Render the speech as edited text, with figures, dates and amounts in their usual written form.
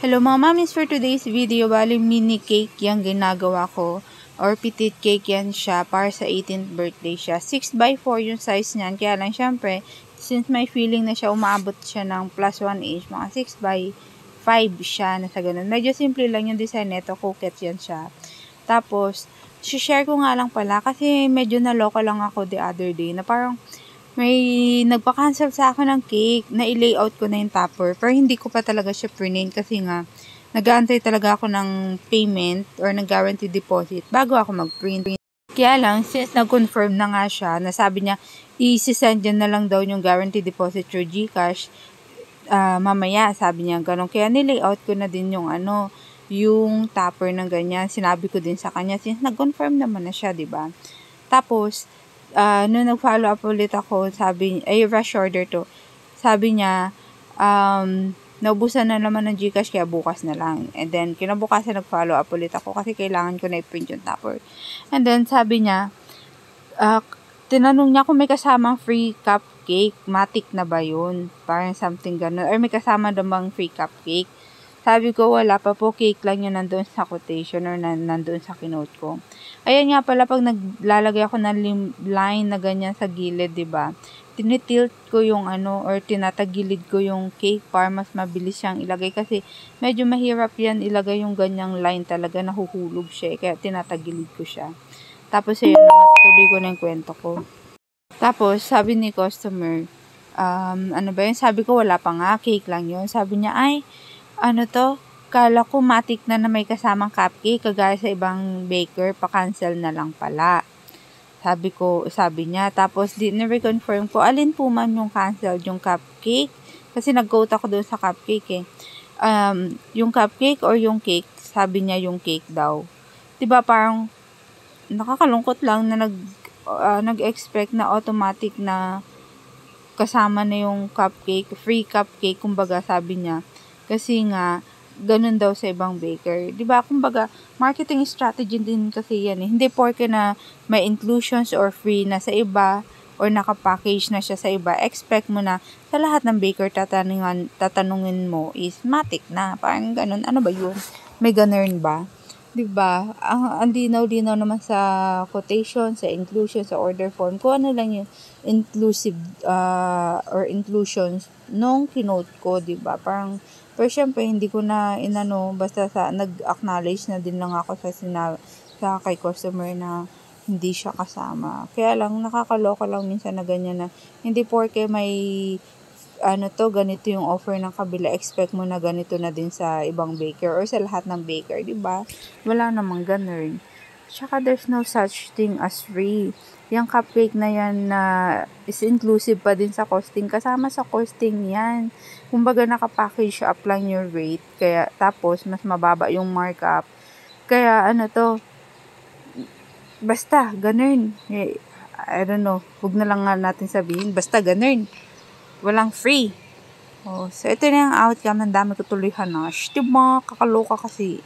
Hello mga mamis, for today's video, bali mini cake yung ginagawa ko or petite cake yan siya para sa 18th birthday siya. 6x4 yung size niyan, kaya lang syempre, since may feeling na siya umaabot siya ng +1 inch, mga 6x5 siya na sa ganun. Medyo simple lang yung design nito, coquette yan siya. Tapos, share ko nga lang pala kasi medyo naloka lang ako the other day na parang may nagpa-cancel sa akin ng cake na i-layout ko na yung topper. Pero hindi ko pa talaga siya print kasi nga nag-aantay talaga ako ng payment or ng guarantee deposit bago ako mag-print. Kaya lang, since nag-confirm na nga siya, nasabi niya, i-send niya na lang daw yung guarantee deposit through GCash mamaya, sabi niya ganun. Kaya ni-layout ko na din yung yung topper ng ganyan. Sinabi ko din sa kanya since nag-confirm naman na siya, 'di ba? Tapos nung nag-follow up ulit ako, rush order to. Sabi niya, naubusan na naman ng GCash kaya bukas na lang. And then, kinabukasan nag-follow up ulit ako kasi kailangan ko na i-print yung topper. And then, sabi niya, tinanong niya kung may kasamang free cupcake. Matic na ba yun? Parang something ganun. Or may kasama namang free cupcake. Sabi ko, wala pa po, cake lang yun nandoon sa quotation or nandoon sa kinote ko. Ayan nga pala, pag naglalagay ako ng line na ganyan sa gilid, diba? Tinitilt ko yung or tinatagilid ko yung cake para mas mabilis siyang ilagay. Kasi medyo mahirap yan ilagay yung ganyang line talaga, nahuhulog siya. Kaya tinatagilid ko siya. Tapos ayun, tuloy ko na yung kwento ko. Tapos, sabi ni customer, ano ba yun? Sabi ko, wala pa nga, cake lang yun. Sabi niya, kala ko matik na may kasamang cupcake, kagaya sa ibang baker, pa-cancel na lang pala. Sabi niya, tapos na-reconfirm ko, alin po man yung cancel, yung cupcake? Kasi nag-quote ako doon sa cupcake eh. Yung cupcake or yung cake? Sabi niya yung cake daw. Diba parang, nakakalungkot lang na nag-expect na automatic na kasama na yung cupcake, free cupcake, kumbaga sabi niya. Kasi nga, ganun daw sa ibang baker. Diba? Kumbaga, marketing strategy din kasi yan eh. Hindi porke na may inclusions or free na sa iba or nakapackage na siya sa iba, expect mo na sa lahat ng baker tatanungin mo is matic na. Parang ganun. Ano ba yun? May ganun ba? Diba? Ang linaw-linaw naman sa quotation, sa inclusion, sa order form, kung ano lang yung inclusive or inclusions nung kinote ko, diba? Pero syempre, hindi ko na basta nag-acknowledge na din lang ako sa kay customer na hindi siya kasama. Kaya lang, nakakaloka lang minsan na ganyan na, hindi porke may ganito yung offer ng kabila, expect mo na ganito na din sa ibang baker or sa lahat ng baker, diba? Wala namang ganun. Tsaka there's no such thing as free. Yung cupcake na yan na is inclusive pa din sa costing. Kasama sa costing yan. Kumbaga nakapackage up lang your rate. Kaya tapos mas mababa yung markup. Kaya basta ganun. I don't know. Huwag na lang nga natin sabihin. Basta ganun. Walang free. So ito na yung outcome. Ang dami ko tuloy hanash. Diba? Kakaloka kasi.